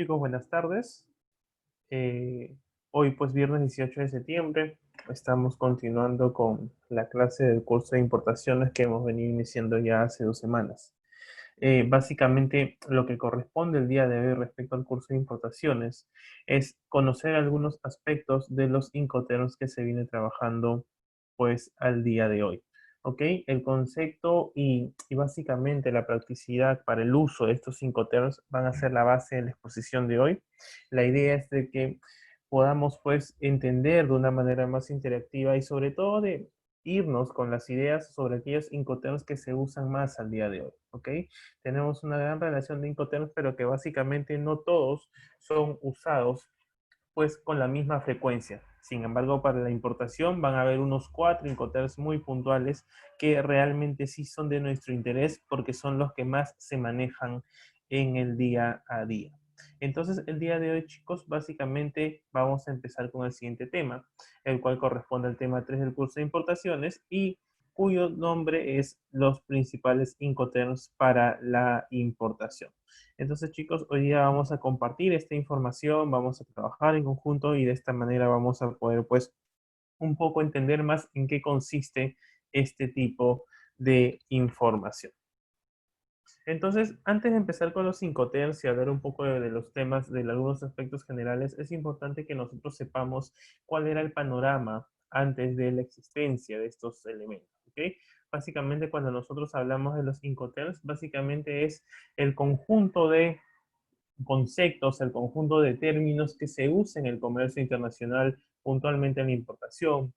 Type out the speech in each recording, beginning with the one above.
Chicos, buenas tardes. Eh, Hoy, pues, viernes 18 de septiembre, estamos continuando con la clase del curso de importaciones que hemos venido iniciando ya hace 2 semanas. Básicamente, lo que corresponde el día de hoy respecto al curso de importaciones es conocer algunos aspectos de los Incoterms que se viene trabajando, pues, al día de hoy. ¿Ok? El concepto y básicamente la practicidad para el uso de estos Incoterms van a ser la base de la exposición de hoy. La idea es de que podamos, pues, entender de una manera más interactiva y sobre todo de irnos con las ideas sobre aquellos Incoterms que se usan más al día de hoy, ¿ok? Tenemos una gran relación de Incoterms, pero que básicamente no todos son usados, pues, con la misma frecuencia. Sin embargo, para la importación van a haber unos 4 Incoterms muy puntuales que realmente sí son de nuestro interés porque son los que más se manejan en el día a día. Entonces, el día de hoy, chicos, básicamente vamos a empezar con el siguiente tema, el cual corresponde al tema 3 del curso de importaciones y cuyo nombre es los principales Incoterms para la importación. Entonces, chicos, hoy día vamos a compartir esta información, vamos a trabajar en conjunto y de esta manera vamos a poder, pues, un poco entender más en qué consiste este tipo de información. Entonces, antes de empezar con los Incoterms y hablar un poco de los temas, de algunos aspectos generales, es importante que nosotros sepamos cuál era el panorama antes de la existencia de estos elementos, ¿ok? Básicamente, cuando nosotros hablamos de los Incoterms, básicamente es el conjunto de conceptos, el conjunto de términos que se usan en el comercio internacional, puntualmente en la importación,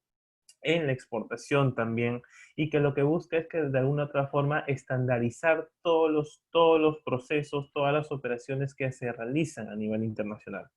en la exportación también, y que lo que busca es que de alguna otra forma estandarizar todos los procesos, todas las operaciones que se realizan a nivel internacional.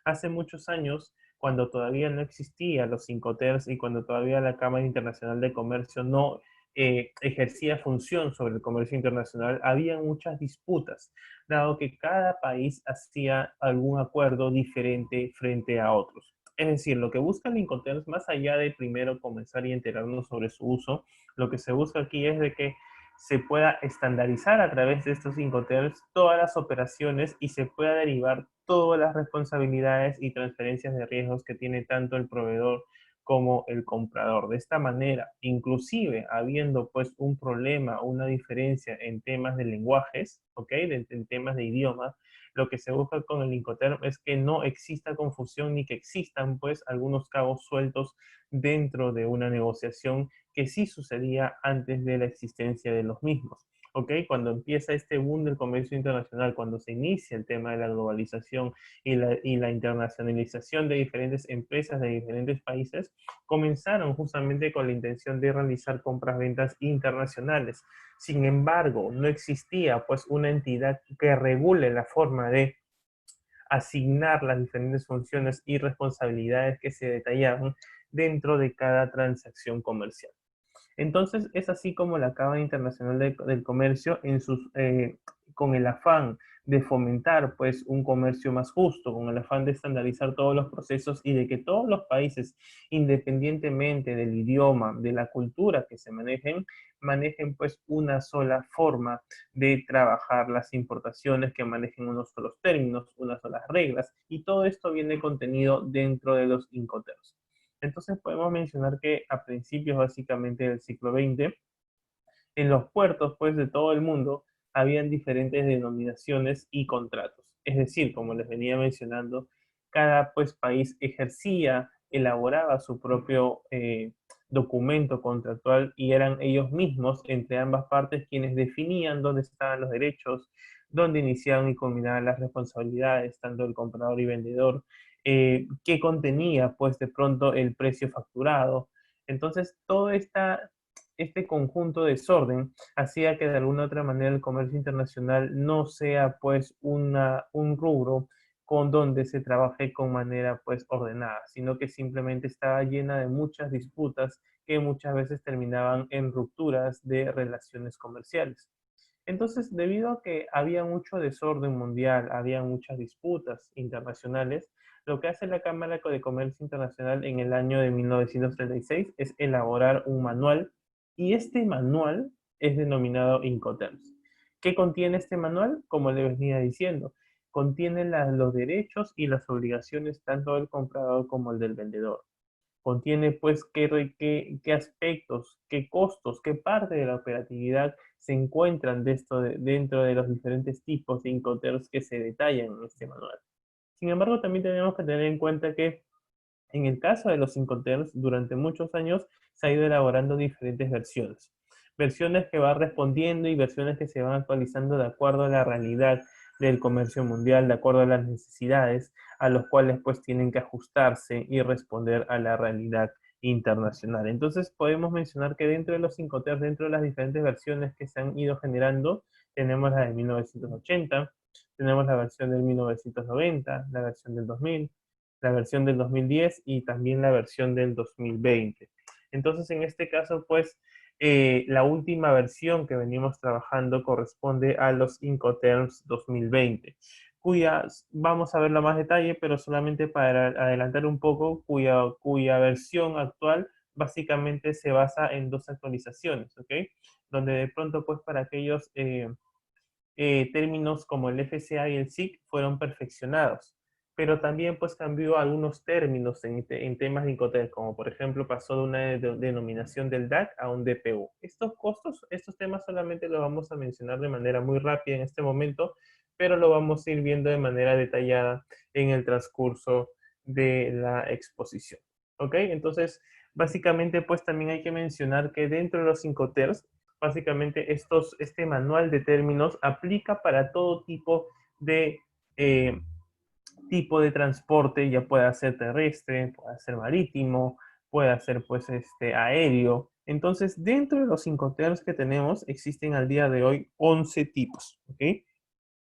Hace muchos años, cuando todavía no existían los Incoterms y cuando todavía la Cámara Internacional de Comercio no ejercía función sobre el comercio internacional, había muchas disputas, dado que cada país hacía algún acuerdo diferente frente a otros. Es decir, lo que busca el Incoterms, más allá de primero comenzar y enterarnos sobre su uso, lo que se busca aquí es de que se pueda estandarizar a través de estos Incoterms todas las operaciones y se pueda derivar todas las responsabilidades y transferencias de riesgos que tiene tanto el proveedor como el comprador. De esta manera, inclusive habiendo, pues, un problema, una diferencia en temas de lenguajes, ¿ok? En temas de idioma, lo que se busca con el Incoterm es que no exista confusión ni que existan, pues, algunos cabos sueltos dentro de una negociación que sí sucedía antes de la existencia de los mismos. ¿Ok? Cuando empieza este boom del comercio internacional, cuando se inicia el tema de la globalización y la internacionalización de diferentes empresas de diferentes países, comenzaron justamente con la intención de realizar compras-ventas internacionales. Sin embargo, no existía, pues, una entidad que regule la forma de asignar las diferentes funciones y responsabilidades que se detallaban dentro de cada transacción comercial. Entonces, es así como la Cámara Internacional del Comercio, con el afán de fomentar, pues, un comercio más justo, con el afán de estandarizar todos los procesos y de que todos los países, independientemente del idioma, de la cultura que se manejen, pues, una sola forma de trabajar las importaciones, que manejen unos solos términos, unas solas reglas, y todo esto viene contenido dentro de los Incoterms. Entonces podemos mencionar que a principios básicamente del siglo XX, en los puertos, pues, de todo el mundo, habían diferentes denominaciones y contratos. Es decir, como les venía mencionando, cada, pues, país ejercía, elaboraba su propio documento contractual y eran ellos mismos, entre ambas partes, quienes definían dónde estaban los derechos, dónde iniciaban y culminaban las responsabilidades, tanto del comprador y vendedor, qué contenía, pues, de pronto el precio facturado. Entonces, este conjunto de desorden hacía que de alguna otra manera el comercio internacional no sea, pues, un rubro con donde se trabaje con manera, pues, ordenada, sino que simplemente estaba llena de muchas disputas que muchas veces terminaban en rupturas de relaciones comerciales. Entonces, debido a que había mucho desorden mundial, había muchas disputas internacionales, lo que hace la Cámara de Comercio Internacional en el año de 1936 es elaborar un manual, y este manual es denominado Incoterms. ¿Qué contiene este manual? Como le venía diciendo, contiene los derechos y las obligaciones tanto del comprador como el del vendedor. Contiene pues qué aspectos, qué costos, qué parte de la operatividad se encuentran dentro de los diferentes tipos de Incoterms que se detallan en este manual. Sin embargo, también tenemos que tener en cuenta que en el caso de los Incoterms, durante muchos años se ha ido elaborando diferentes versiones. Versiones que van respondiendo y versiones que se van actualizando de acuerdo a la realidad del comercio mundial, de acuerdo a las necesidades, a los cuales pues tienen que ajustarse y responder a la realidad internacional. Entonces podemos mencionar que dentro de los Incoterms, dentro de las diferentes versiones que se han ido generando, tenemos la de 1980, tenemos la versión del 1990, la versión del 2000, la versión del 2010 y también la versión del 2020. Entonces, en este caso, pues, la última versión que venimos trabajando corresponde a los Incoterms 2020, cuya vamos a verla más detalle, pero solamente para adelantar un poco, cuya versión actual básicamente se basa en dos actualizaciones, ¿ok? Donde de pronto, pues, para aquellos términos como el FCA y el SIC fueron perfeccionados, pero también pues cambió algunos términos en temas de Incoterm, como por ejemplo pasó de una denominación del DAC a un DPU. Estos costos, estos temas solamente los vamos a mencionar de manera muy rápida en este momento, pero lo vamos a ir viendo de manera detallada en el transcurso de la exposición. ¿Ok? Entonces, básicamente pues también hay que mencionar que dentro de los Incoterms básicamente este manual de términos aplica para todo de, eh, tipo de transporte, ya pueda ser terrestre, pueda ser marítimo, pueda ser pues aéreo. Entonces, dentro de los Incoterms que tenemos, existen al día de hoy 11 tipos, ¿ok?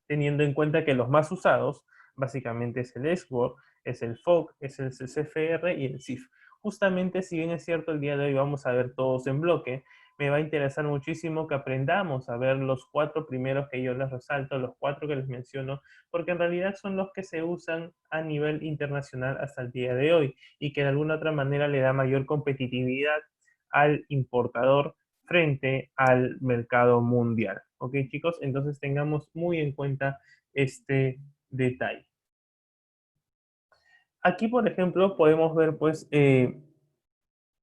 Teniendo en cuenta que los más usados básicamente es el SWORD, es el FOC, es el CCFR y el CIF. Justamente, si bien es cierto, el día de hoy vamos a ver todos en bloque, me va a interesar muchísimo que aprendamos a ver los 4 primeros que yo les resalto, los 4 que les menciono, porque en realidad son los que se usan a nivel internacional hasta el día de hoy y que de alguna otra manera le da mayor competitividad al importador frente al mercado mundial. ¿Ok, chicos? Entonces tengamos muy en cuenta este detalle. Aquí, por ejemplo, podemos ver pues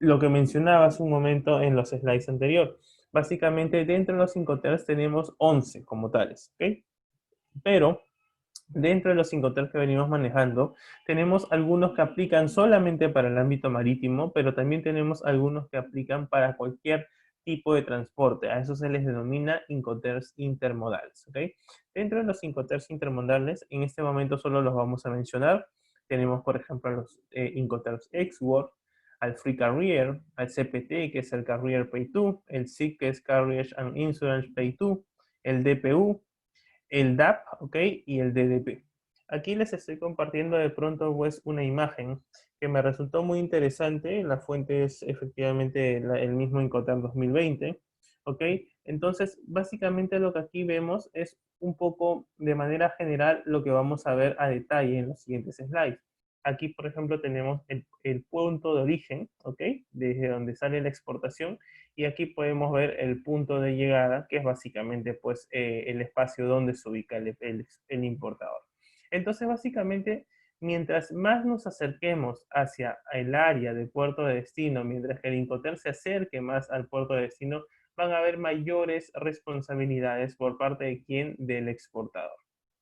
lo que mencionaba hace un momento en los slides anteriores. Básicamente, dentro de los Incoterms tenemos 11 como tales, ¿ok? Pero dentro de los Incoterms que venimos manejando, tenemos algunos que aplican solamente para el ámbito marítimo, pero también tenemos algunos que aplican para cualquier tipo de transporte. A eso se les denomina Incoterms intermodales, ¿ok? Dentro de los Incoterms intermodales, en este momento solo los vamos a mencionar. Tenemos, por ejemplo, los Incoterms Ex-World, al Free Carrier, al CPT, que es el Carrier Pay 2, el SIC, que es Carriage and Insurance Pay 2, el DPU, el DAP, ¿ok? Y el DDP. Aquí les estoy compartiendo de pronto pues una imagen que me resultó muy interesante. La fuente es efectivamente el mismo Incoterm 2020, ¿ok? Entonces, básicamente lo que aquí vemos es un poco de manera general lo que vamos a ver a detalle en los siguientes slides. Aquí, por ejemplo, tenemos el punto de origen, ¿ok? Desde donde sale la exportación, y aquí podemos ver el punto de llegada, que es básicamente pues, el espacio donde se ubica el importador. Entonces, básicamente, mientras más nos acerquemos hacia el área del puerto de destino, mientras que el Incoterm se acerque más al puerto de destino, van a haber mayores responsabilidades por parte de quién, del exportador.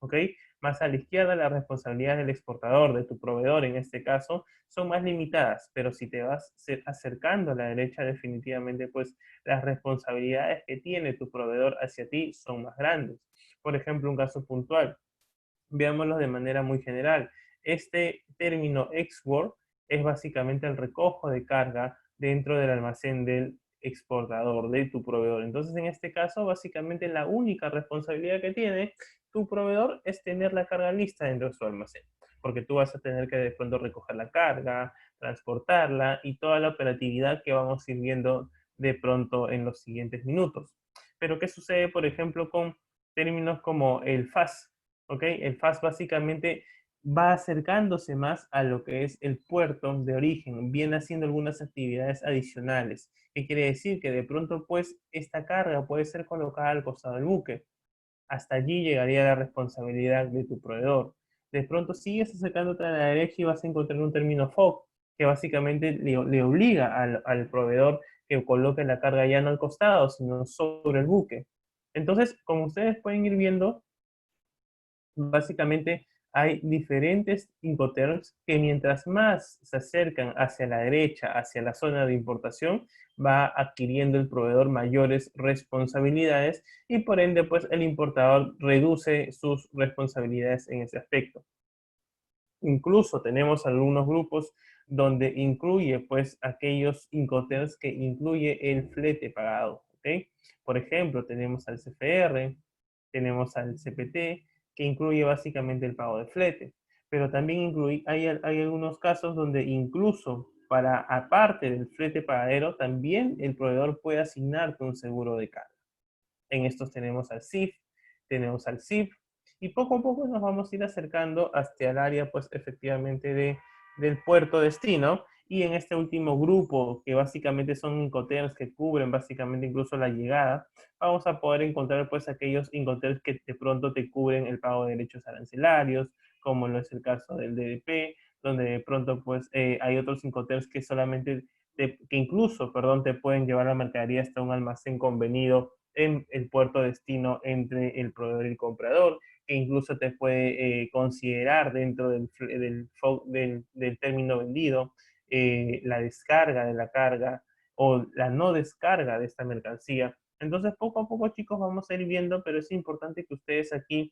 ¿Ok? Más a la izquierda, las responsabilidades del exportador, de tu proveedor en este caso, son más limitadas, pero si te vas acercando a la derecha, definitivamente, pues las responsabilidades que tiene tu proveedor hacia ti son más grandes. Por ejemplo, un caso puntual, veámoslo de manera muy general. Este término export es básicamente el recojo de carga dentro del almacén del exportador, de tu proveedor. Entonces, en este caso, básicamente la única responsabilidad que tiene tu proveedor es tener la carga lista dentro de su almacén, porque tú vas a tener que de pronto recoger la carga, transportarla y toda la operatividad que vamos a ir viendo de pronto en los siguientes minutos. Pero, ¿qué sucede, por ejemplo, con términos como el FAS? ¿Ok? El FAS básicamente va acercándose más a lo que es el puerto de origen, viene haciendo algunas actividades adicionales. ¿Qué quiere decir? Que de pronto, pues, esta carga puede ser colocada al costado del buque. hasta allí llegaría la responsabilidad de tu proveedor. De pronto sigues acercándote a la derecha y vas a encontrar un término FOB, que básicamente le obliga al proveedor que coloque la carga ya no al costado, sino sobre el buque. Entonces, como ustedes pueden ir viendo, básicamente hay diferentes Incoterms que mientras más se acercan hacia la derecha, hacia la zona de importación, va adquiriendo el proveedor mayores responsabilidades y por ende pues el importador reduce sus responsabilidades en ese aspecto. Incluso tenemos algunos grupos donde incluye pues aquellos Incoterms que incluye el flete pagado, ¿ok? Por ejemplo, tenemos al CFR, tenemos al CPT, que incluye básicamente el pago de flete, pero también hay algunos casos donde incluso para aparte del flete pagadero, también el proveedor puede asignarte un seguro de carga. En estos tenemos al CIF, tenemos al CIF, y poco a poco nos vamos a ir acercando hasta el área, pues efectivamente, del puerto destino. Y en este último grupo, que básicamente son Incoterms que cubren básicamente incluso la llegada, vamos a poder encontrar pues aquellos Incoterms que de pronto te cubren el pago de derechos arancelarios, como no es el caso del DDP, donde de pronto pues hay otros Incoterms que solamente, que incluso, perdón, te pueden llevar la mercadería hasta un almacén convenido en el puerto destino entre el proveedor y el comprador, que incluso te puede considerar dentro del término vendido la descarga de la carga o la no descarga de esta mercancía. Entonces, poco a poco, chicos, vamos a ir viendo, pero es importante que ustedes aquí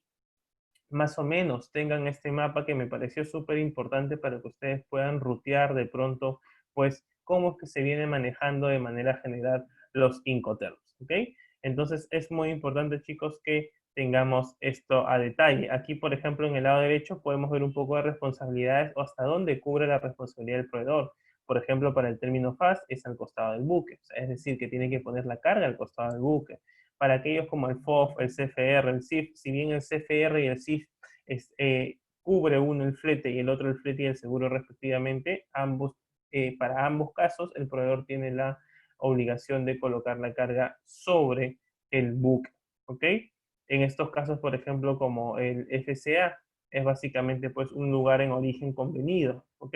más o menos tengan este mapa que me pareció súper importante para que ustedes puedan rutear de pronto, pues, cómo es que se viene manejando de manera general los Incoterms, ¿ok? Entonces, es muy importante, chicos, que tengamos esto a detalle. Aquí, por ejemplo, en el lado derecho podemos ver un poco de responsabilidades o hasta dónde cubre la responsabilidad del proveedor. Por ejemplo, para el término FAS es al costado del buque, o sea, es decir, que tiene que poner la carga al costado del buque. Para aquellos como el FOF, el CFR, el CIF, si bien el CFR y el CIF cubre uno el flete y el otro el flete y el seguro respectivamente, para ambos casos el proveedor tiene la obligación de colocar la carga sobre el buque, ¿ok? En estos casos, por ejemplo, como el FCA, es básicamente pues un lugar en origen convenido, ¿ok?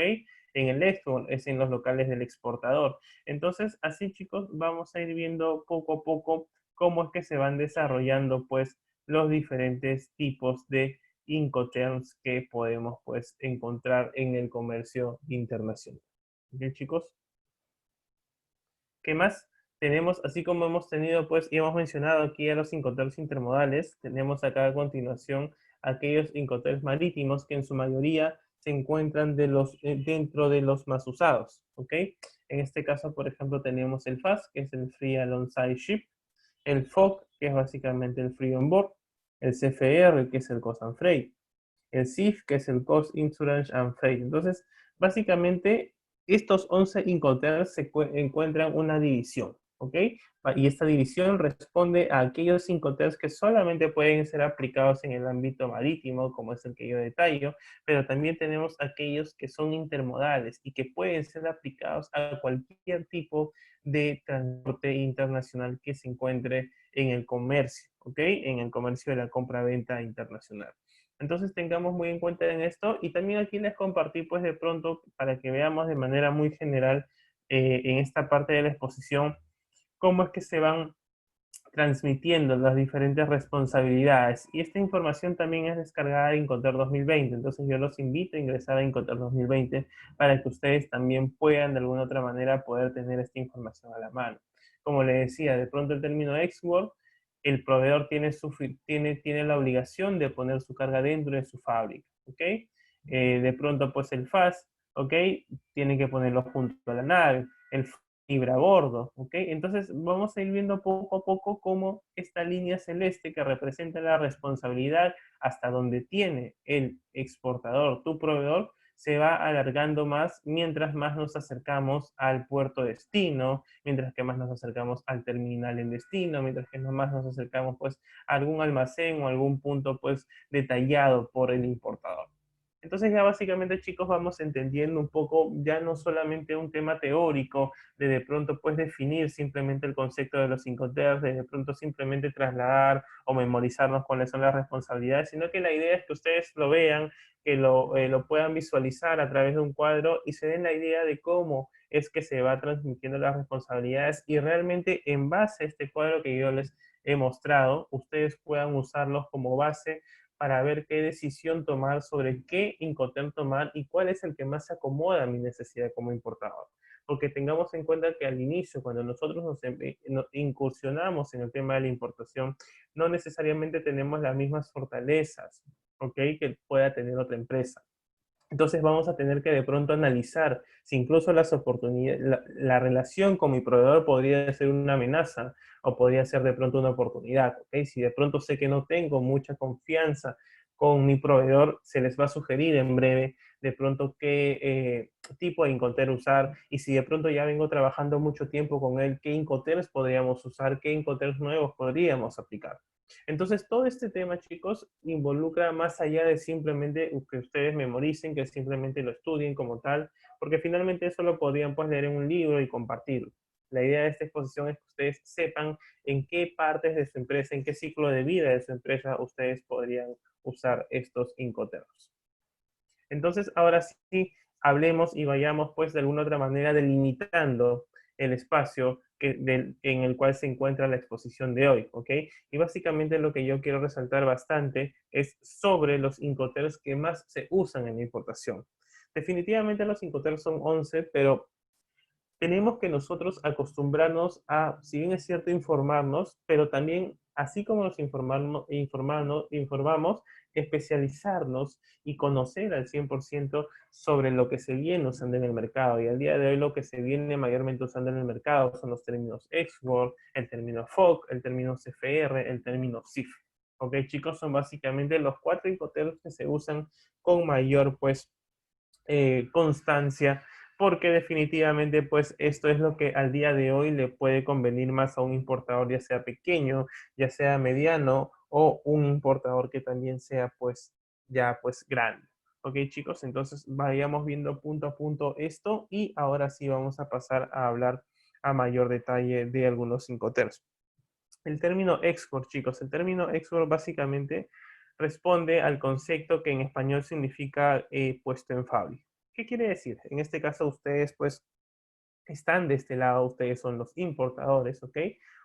En el export es en los locales del exportador. Entonces, así chicos, vamos a ir viendo poco a poco cómo es que se van desarrollando pues los diferentes tipos de Incoterms que podemos pues encontrar en el comercio internacional. ¿Ok, chicos? ¿Qué más? Tenemos, así como hemos tenido pues y hemos mencionado aquí a los Incoterms intermodales, tenemos acá a continuación aquellos Incoterms marítimos que en su mayoría se encuentran dentro de los más usados, ¿ok? En este caso, por ejemplo, tenemos el FAS, que es el Free Alongside Ship, el FOC, que es básicamente el Free On Board, el CFR, que es el Cost and Freight, el CIF, que es el Cost, Insurance and Freight. Entonces, básicamente, estos 11 Incoterms se encuentran una división, ¿ok? Y esta división responde a aquellos Incoterms que solamente pueden ser aplicados en el ámbito marítimo, como es el que yo detallo, pero también tenemos aquellos que son intermodales y que pueden ser aplicados a cualquier tipo de transporte internacional que se encuentre en el comercio, ¿ok? En el comercio de la compra-venta internacional. Entonces tengamos muy en cuenta en esto y también aquí les compartí pues de pronto para que veamos de manera muy general en esta parte de la exposición cómo es que se van transmitiendo las diferentes responsabilidades. Y esta información también es descargada de Incoterm 2020, entonces yo los invito a ingresar a Incoterm 2020 para que ustedes también puedan de alguna otra manera poder tener esta información a la mano. Como les decía, de pronto el término export, el proveedor tiene la obligación de poner su carga dentro de su fábrica, ¿ok? De pronto pues el FAS, ¿ok? Tiene que ponerlo junto a la nave. El fibra a bordo, ¿ok? Entonces vamos a ir viendo poco a poco cómo esta línea celeste que representa la responsabilidad hasta donde tiene el exportador, tu proveedor, se va alargando más mientras más nos acercamos al puerto destino, mientras que más nos acercamos al terminal en destino, mientras que más nos acercamos pues a algún almacén o algún punto pues detallado por el importador. Entonces ya básicamente, chicos, vamos entendiendo un poco, ya no solamente un tema teórico, de pronto pues definir simplemente el concepto de los Incoterms, de pronto simplemente trasladar o memorizarnos cuáles son las responsabilidades, sino que la idea es que ustedes lo vean, que lo puedan visualizar a través de un cuadro y se den la idea de cómo es que se va transmitiendo las responsabilidades y realmente en base a este cuadro que yo les he mostrado, ustedes puedan usarlos como base para ver qué decisión tomar sobre qué Incoterm tomar y cuál es el que más se acomoda a mi necesidad como importador. Porque tengamos en cuenta que al inicio, cuando nosotros nos incursionamos en el tema de la importación, no necesariamente tenemos las mismas fortalezas, ¿ok? Que pueda tener otra empresa. Entonces vamos a tener que de pronto analizar si incluso las oportunidades, la relación con mi proveedor podría ser una amenaza o podría ser de pronto una oportunidad. ¿Ok? Si de pronto sé que no tengo mucha confianza con mi proveedor, se les va a sugerir en breve de pronto qué tipo de Incoterm usar y si de pronto ya vengo trabajando mucho tiempo con él, qué Incoterms podríamos usar, qué Incoterms nuevos podríamos aplicar. Entonces, todo este tema, chicos, involucra más allá de simplemente que ustedes memoricen, que simplemente lo estudien como tal, porque finalmente eso lo podrían pues leer en un libro y compartirlo. La idea de esta exposición es que ustedes sepan en qué partes de su empresa, en qué ciclo de vida de su empresa ustedes podrían usar estos Incoterms. Entonces, ahora sí, hablemos y vayamos pues de alguna otra manera delimitando el espacio en el cual se encuentra la exposición de hoy, ¿ok? Y básicamente lo que yo quiero resaltar bastante es sobre los Incoterms que más se usan en la importación. Definitivamente los Incoterms son 11, pero tenemos que nosotros acostumbrarnos a, si bien es cierto, informarnos, pero también, así como nos informamos, especializarnos y conocer al 100% sobre lo que se viene usando en el mercado. Y al día de hoy lo que se viene mayormente usando en el mercado son los términos export, el término FOC, el término CFR, el término CIF. Ok, chicos, son básicamente los 4 incoterms que se usan con mayor, pues, constancia, porque definitivamente pues esto es lo que al día de hoy le puede convenir más a un importador, ya sea pequeño, ya sea mediano o un importador que también sea pues ya pues grande. Ok, chicos, entonces vayamos viendo punto a punto esto y ahora sí vamos a pasar a hablar a mayor detalle de algunos Incoterms. El término export, chicos, el término export básicamente responde al concepto que en español significa puesto en fábrica. ¿Qué quiere decir? En este caso ustedes pues están de este lado, ustedes son los importadores, ¿ok?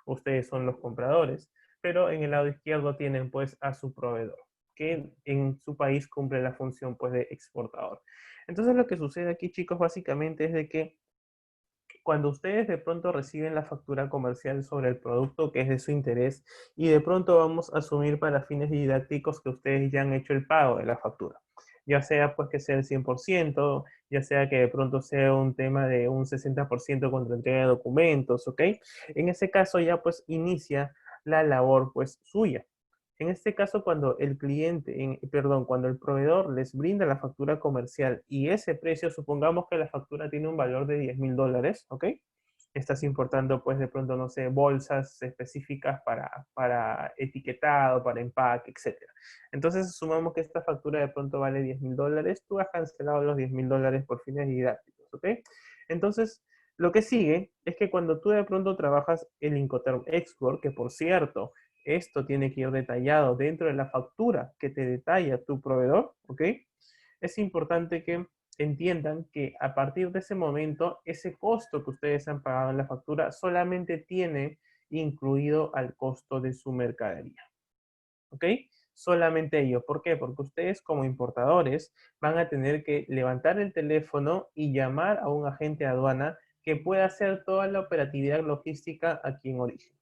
Ustedes son los compradores, pero en el lado izquierdo tienen pues a su proveedor, que en su país cumple la función pues de exportador. Entonces lo que sucede aquí, chicos, básicamente es de que cuando ustedes de pronto reciben la factura comercial sobre el producto que es de su interés y de pronto vamos a asumir para fines didácticos que ustedes ya han hecho el pago de la factura, ya sea pues que sea el 100%, ya sea que de pronto sea un tema de un 60% contra entrega de documentos, ¿ok? En ese caso ya pues inicia la labor pues suya. En este caso, cuando el cliente, perdón, cuando el proveedor les brinda la factura comercial y ese precio, supongamos que la factura tiene un valor de $10,000, ¿ok? Estás importando, pues, de pronto, no sé, bolsas específicas para etiquetado, para empaque, etcétera. Entonces, sumamos que esta factura de pronto vale $10,000, tú has cancelado los $10,000 por fines didácticos, ¿ok? Entonces, lo que sigue es que cuando tú de pronto trabajas el Incoterm Export, que por cierto, esto tiene que ir detallado dentro de la factura que te detalla tu proveedor, ¿ok? Es importante que entiendan que a partir de ese momento, ese costo que ustedes han pagado en la factura solamente tiene incluido al costo de su mercadería, ¿ok? Solamente ello. ¿Por qué? Porque ustedes como importadores van a tener que levantar el teléfono y llamar a un agente de aduana que pueda hacer toda la operatividad logística aquí en origen.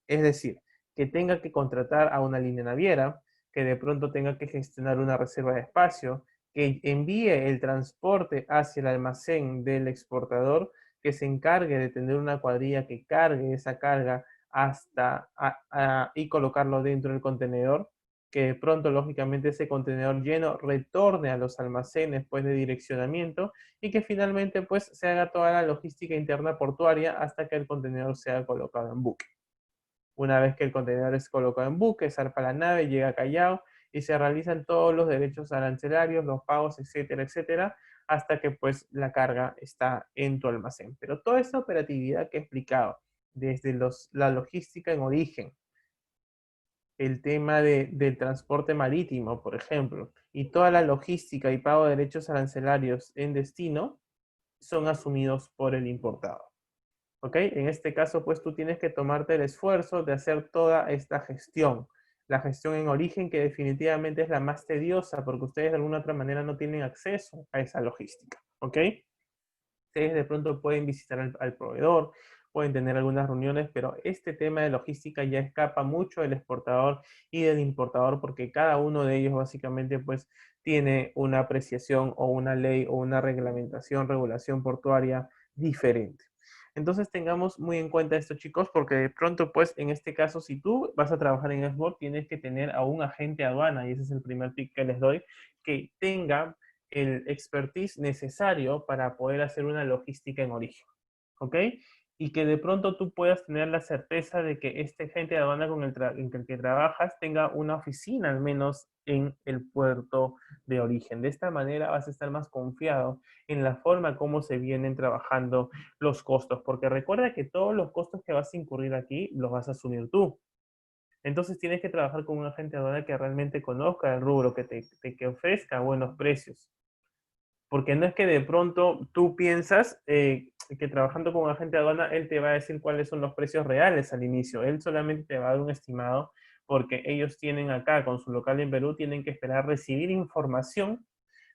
Es decir, que tenga que contratar a una línea naviera, que de pronto tenga que gestionar una reserva de espacio, que envíe el transporte hacia el almacén del exportador, que se encargue de tener una cuadrilla que cargue esa carga y colocarlo dentro del contenedor, que de pronto, lógicamente, ese contenedor lleno retorne a los almacenes pues, de direccionamiento y que finalmente pues, se haga toda la logística interna portuaria hasta que el contenedor sea colocado en buque. Una vez que el contenedor es colocado en buque, zarpa la nave, llega a Callao y se realizan todos los derechos arancelarios, los pagos, etcétera, etcétera, hasta que pues la carga está en tu almacén. Pero toda esta operatividad que he explicado, desde la logística en origen, el tema del transporte marítimo, por ejemplo, y toda la logística y pago de derechos arancelarios en destino, son asumidos por el importador. ¿Ok? En este caso, pues tú tienes que tomarte el esfuerzo de hacer toda esta gestión. La gestión en origen, que definitivamente es la más tediosa, porque ustedes de alguna otra manera no tienen acceso a esa logística. ¿Ok? Ustedes de pronto pueden visitar al proveedor, pueden tener algunas reuniones, pero este tema de logística ya escapa mucho del exportador y del importador, porque cada uno de ellos básicamente pues tiene una apreciación o una ley o una reglamentación, regulación portuaria diferente. Entonces tengamos muy en cuenta esto, chicos, porque de pronto, pues, en este caso, si tú vas a trabajar en Export, tienes que tener a un agente aduana, y ese es el primer tip que les doy, que tenga el expertise necesario para poder hacer una logística en origen, ¿ok? Y que de pronto tú puedas tener la certeza de que este agente de aduana con el que trabajas tenga una oficina al menos en el puerto de origen. De esta manera vas a estar más confiado en la forma como se vienen trabajando los costos, porque recuerda que todos los costos que vas a incurrir aquí los vas a asumir tú. Entonces tienes que trabajar con un agente de aduana que realmente conozca el rubro, que ofrezca buenos precios. Porque no es que de pronto tú piensas que trabajando con un agente de aduana, él te va a decir cuáles son los precios reales al inicio. Él solamente te va a dar un estimado porque ellos tienen acá, con su local en Perú, tienen que esperar recibir información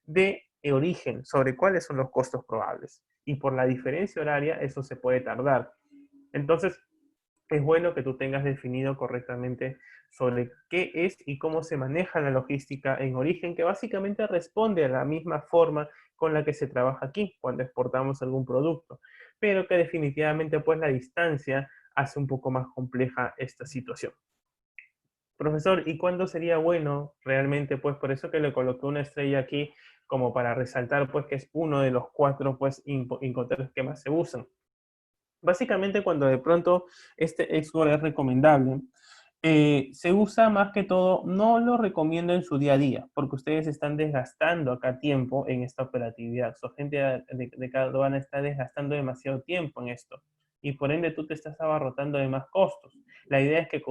de origen sobre cuáles son los costos probables. Y por la diferencia horaria, eso se puede tardar. Entonces, es bueno que tú tengas definido correctamente sobre qué es y cómo se maneja la logística en origen, que básicamente responde a la misma forma con la que se trabaja aquí cuando exportamos algún producto, pero que definitivamente pues la distancia hace un poco más compleja esta situación. Profesor, ¿y cuándo sería bueno realmente? Pues por eso que le coloqué una estrella aquí como para resaltar pues que es uno de los 4 pues incoterms que más se usan. Básicamente cuando de pronto este export es recomendable, se usa más que todo, no lo recomiendo en su día a día, porque ustedes están desgastando acá tiempo en esta operatividad. Su gente de cada aduana está desgastando demasiado tiempo en esto. Y por ende tú te estás abarrotando de más costos. La idea es que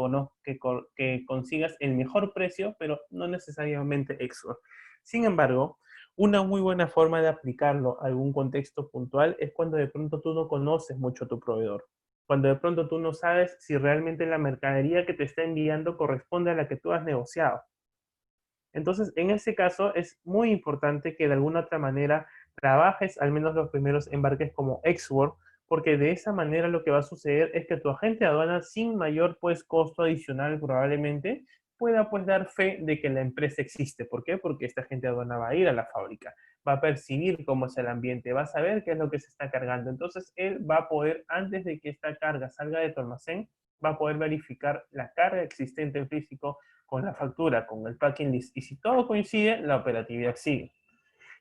consigas el mejor precio, pero no necesariamente export. Sin embargo, una muy buena forma de aplicarlo a algún contexto puntual es cuando de pronto tú no conoces mucho a tu proveedor. Cuando de pronto tú no sabes si realmente la mercadería que te está enviando corresponde a la que tú has negociado. Entonces, en ese caso, es muy importante que de alguna otra manera trabajes al menos los primeros embarques como export, porque de esa manera lo que va a suceder es que tu agente de aduana, sin mayor pues costo adicional probablemente, pueda pues dar fe de que la empresa existe. ¿Por qué? Porque esta agente de aduana va a ir a la fábrica, va a percibir cómo es el ambiente, va a saber qué es lo que se está cargando. Entonces, él va a poder, antes de que esta carga salga de tu almacén, va a poder verificar la carga existente en físico con la factura, con el packing list, y si todo coincide, la operatividad sigue.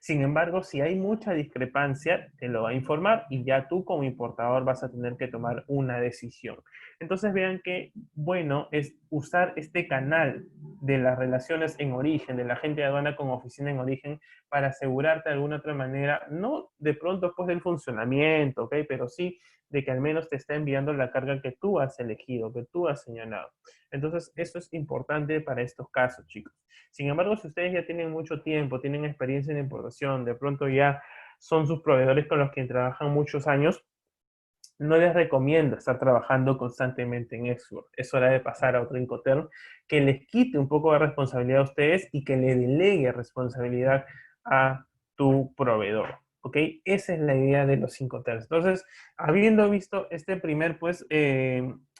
Sin embargo, si hay mucha discrepancia, te lo va a informar y ya tú como importador vas a tener que tomar una decisión. Entonces vean que bueno es usar este canal de las relaciones en origen, de la gente de aduana con oficina en origen, para asegurarte de alguna otra manera, no de pronto pues del funcionamiento, ¿ok? Pero sí de que al menos te está enviando la carga que tú has elegido, que tú has señalado. Entonces, eso es importante para estos casos, chicos. Sin embargo, si ustedes ya tienen mucho tiempo, tienen experiencia en importación, de pronto ya son sus proveedores con los que trabajan muchos años, no les recomiendo estar trabajando constantemente en export. Es hora de pasar a otro Incoterm que les quite un poco de responsabilidad a ustedes y que le delegue responsabilidad a tu proveedor. ¿Ok? Esa es la idea de los Incoterms. Entonces, habiendo visto este primer pues,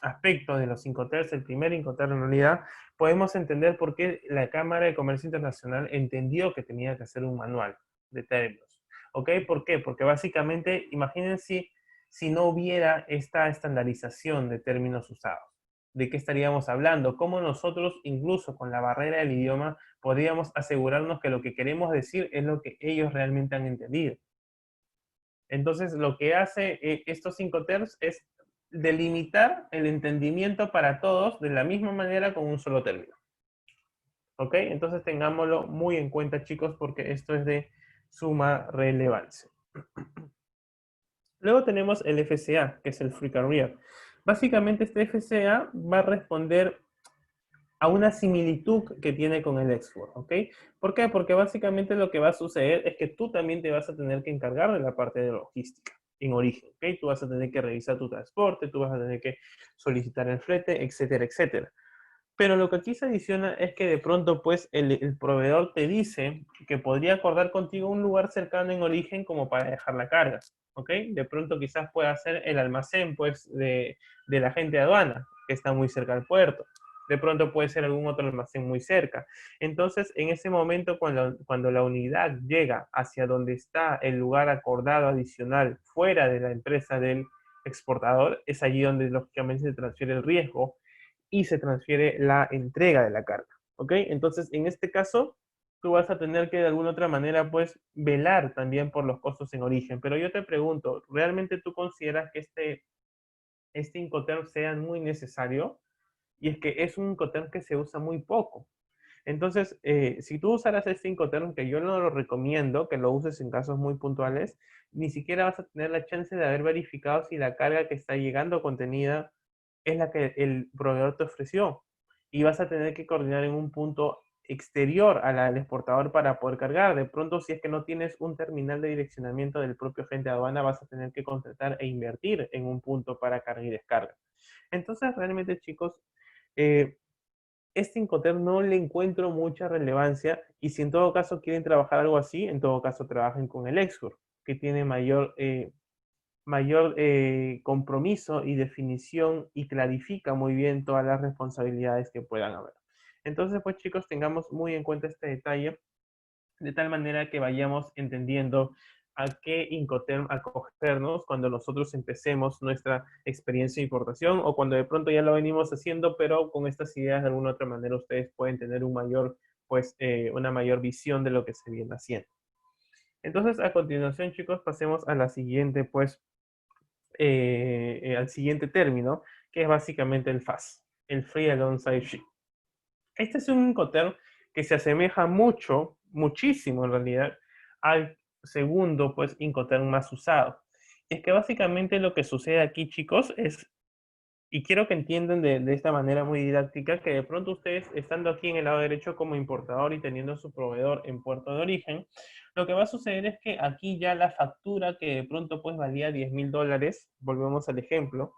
aspecto de los Incoterms, el primer Incoterm en realidad, podemos entender por qué la Cámara de Comercio Internacional entendió que tenía que hacer un manual de términos. ¿Ok? ¿Por qué? Porque básicamente, imagínense si no hubiera esta estandarización de términos usados. ¿De qué estaríamos hablando? ¿Cómo nosotros, incluso con la barrera del idioma, podríamos asegurarnos que lo que queremos decir es lo que ellos realmente han entendido? Entonces, lo que hace estos Incoterms es delimitar el entendimiento para todos de la misma manera con un solo término. ¿Ok? Entonces tengámoslo muy en cuenta, chicos, porque esto es de suma relevancia. Luego tenemos el FCA, que es el Free Career. Básicamente este FCA va a responder a una similitud que tiene con el export, ¿ok? ¿Por qué? Porque básicamente lo que va a suceder es que tú también te vas a tener que encargar de la parte de logística en origen, ¿ok? Tú vas a tener que revisar tu transporte, tú vas a tener que solicitar el flete, etcétera, etcétera. Pero lo que aquí se adiciona es que de pronto pues el proveedor te dice que podría acordar contigo un lugar cercano en origen como para dejar la carga, ¿ok? De pronto quizás pueda ser el almacén pues de la gente de aduana, que está muy cerca del puerto. De pronto puede ser algún otro almacén muy cerca. Entonces, en ese momento, cuando la unidad llega hacia donde está el lugar acordado adicional fuera de la empresa del exportador, es allí donde lógicamente se transfiere el riesgo y se transfiere la entrega de la carga. ¿Ok? Entonces, en este caso, tú vas a tener que de alguna otra manera, pues, velar también por los costos en origen. Pero yo te pregunto, ¿realmente tú consideras que este Incoterm sea muy necesario? Y es que es un Incoterm que se usa muy poco. Entonces, si tú usaras este Incoterm, que yo no lo recomiendo, que lo uses en casos muy puntuales, ni siquiera vas a tener la chance de haber verificado si la carga que está llegando contenida es la que el proveedor te ofreció. Y vas a tener que coordinar en un punto exterior al exportador para poder cargar. De pronto, si es que no tienes un terminal de direccionamiento del propio agente de aduana, vas a tener que contratar e invertir en un punto para carga y descarga. Entonces, realmente, chicos, eh, este Incoterm no le encuentro mucha relevancia y si en todo caso quieren trabajar algo así, en todo caso trabajen con el Exur, que tiene mayor compromiso y definición y clarifica muy bien todas las responsabilidades que puedan haber. Entonces, pues chicos, tengamos muy en cuenta este detalle, de tal manera que vayamos entendiendo a qué Incoterm acogernos cuando nosotros empecemos nuestra experiencia de importación o cuando de pronto ya lo venimos haciendo, pero con estas ideas de alguna otra manera ustedes pueden tener una mayor visión de lo que se viene haciendo. Entonces, a continuación, chicos, pasemos a la siguiente, al siguiente término, que es básicamente el FAS, el Free Alongside Ship. Este es un Incoterm que se asemeja muchísimo en realidad, al segundo pues Incoterm más usado. Es que básicamente lo que sucede aquí, chicos, es, y quiero que entiendan de esta manera muy didáctica, que de pronto ustedes, estando aquí en el lado derecho como importador y teniendo su proveedor en puerto de origen, lo que va a suceder es que aquí ya la factura que de pronto pues valía $10,000, volvemos al ejemplo,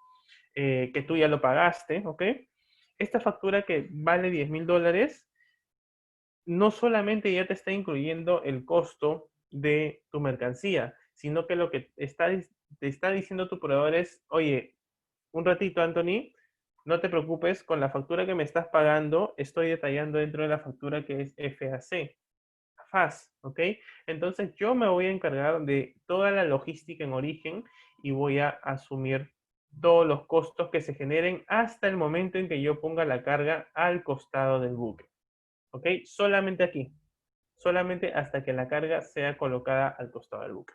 que tú ya lo pagaste, ¿ok? Esta factura que vale $10,000 no solamente ya te está incluyendo el costo de tu mercancía, sino que lo que te está diciendo tu proveedor es, oye, un ratito, Anthony, no te preocupes, con la factura que me estás pagando, estoy detallando dentro de la factura que es FAC, FAS, ¿ok? Entonces yo me voy a encargar de toda la logística en origen y voy a asumir todos los costos que se generen hasta el momento en que yo ponga la carga al costado del buque. ¿Ok? Solamente aquí. Solamente hasta que la carga sea colocada al costado del buque.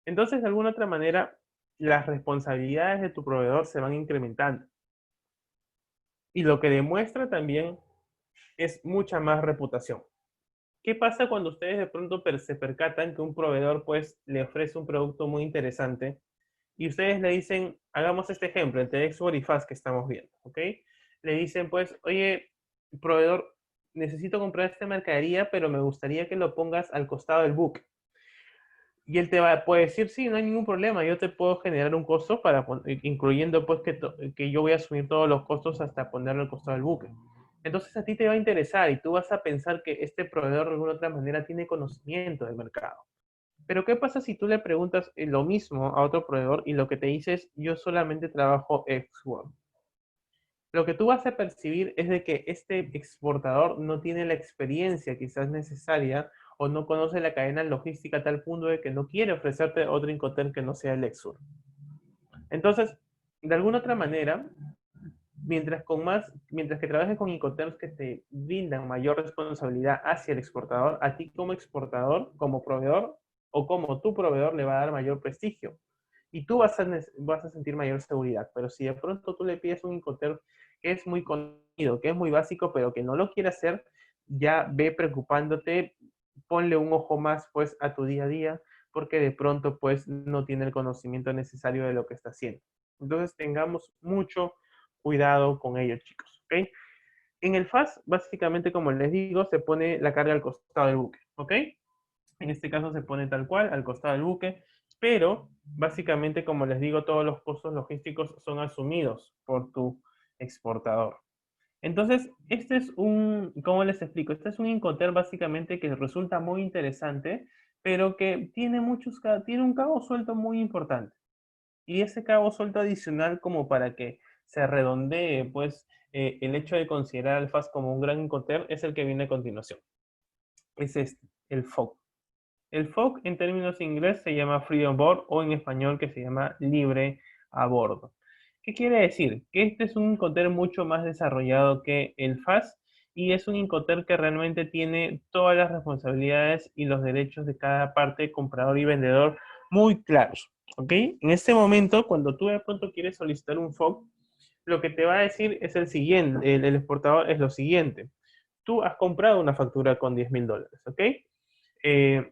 Entonces, de alguna otra manera, las responsabilidades de tu proveedor se van incrementando. Y lo que demuestra también es mucha más reputación. ¿Qué pasa cuando ustedes de pronto se percatan que un proveedor pues le ofrece un producto muy interesante y ustedes le dicen, hagamos este ejemplo, el TEDx y FAS que estamos viendo, ¿ok? Le dicen pues, oye, proveedor, necesito comprar esta mercadería, pero me gustaría que lo pongas al costado del buque. Y él puede decir, sí, no hay ningún problema, yo te puedo generar un costo incluyendo pues que yo voy a asumir todos los costos hasta ponerlo al costado del buque. Entonces a ti te va a interesar y tú vas a pensar que este proveedor de alguna otra manera tiene conocimiento del mercado. Pero ¿qué pasa si tú le preguntas lo mismo a otro proveedor y lo que te dice es, yo solamente trabajo export? Lo que tú vas a percibir es de que este exportador no tiene la experiencia quizás necesaria o no conoce la cadena logística a tal punto de que no quiere ofrecerte otro Incoterm que no sea el Exur. Entonces, de alguna otra manera, mientras que trabajes con Incoterms que te brindan mayor responsabilidad hacia el exportador, a ti como exportador, como proveedor o como tu proveedor le va a dar mayor prestigio. Y tú vas a sentir mayor seguridad. Pero si de pronto tú le pides un Incoterm que es muy conocido, que es muy básico, pero que no lo quiere hacer, ya ve preocupándote, ponle un ojo más pues a tu día a día, porque de pronto pues no tiene el conocimiento necesario de lo que está haciendo. Entonces tengamos mucho cuidado con ello, chicos, ¿ok? En el FAS, básicamente, como les digo, se pone la carga al costado del buque, ¿ok? En este caso se pone tal cual, al costado del buque, pero básicamente, como les digo, todos los costos logísticos son asumidos por tu exportador. Entonces, este es un, ¿cómo les explico? Este es un Incoterm básicamente que resulta muy interesante, pero que tiene tiene un cabo suelto muy importante. Y ese cabo suelto adicional como para que se redondee, pues, el hecho de considerar al FAS como un gran Incoterm es el que viene a continuación. Es este, el FOC. El FOC en términos inglés se llama Free on Board o en español que se llama libre a bordo. ¿Qué quiere decir? Que este es un Incoterm mucho más desarrollado que el FAS y es un Incoterm que realmente tiene todas las responsabilidades y los derechos de cada parte, comprador y vendedor, muy claros. ¿Ok? En este momento, cuando tú de pronto quieres solicitar un FOC, lo que te va a decir es el siguiente, el exportador es lo siguiente. Tú has comprado una factura con $10,000, ¿ok?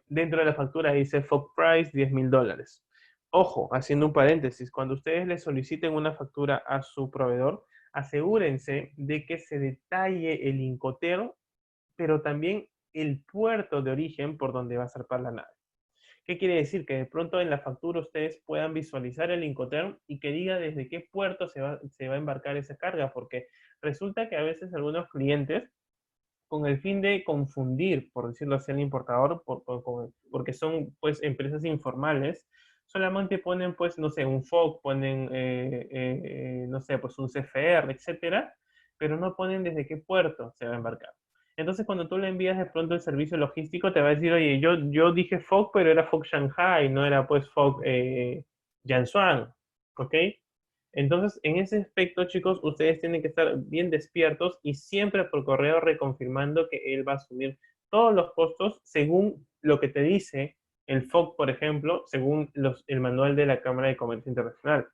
Dentro de la factura dice FOB Price $10,000. Ojo, haciendo un paréntesis, cuando ustedes le soliciten una factura a su proveedor, asegúrense de que se detalle el Incoterm, pero también el puerto de origen por donde va a zarpar la nave. ¿Qué quiere decir? Que de pronto en la factura ustedes puedan visualizar el Incoterm y que diga desde qué puerto se va a embarcar esa carga, porque resulta que a veces algunos clientes con el fin de confundir, por decirlo así, al importador, porque son pues empresas informales, solamente ponen pues, no sé, un FOC, ponen, no sé, pues un CFR, etcétera, pero no ponen desde qué puerto se va a embarcar. Entonces, cuando tú le envías de pronto el servicio logístico, te va a decir, oye, yo dije FOC, pero era FOC Shanghai, no era pues FOC Jiangsuan, ¿ok? Entonces, en ese aspecto, chicos, ustedes tienen que estar bien despiertos y siempre por correo reconfirmando que él va a asumir todos los costos según lo que te dice el FOC, por ejemplo, según el manual de la Cámara de Comercio Internacional.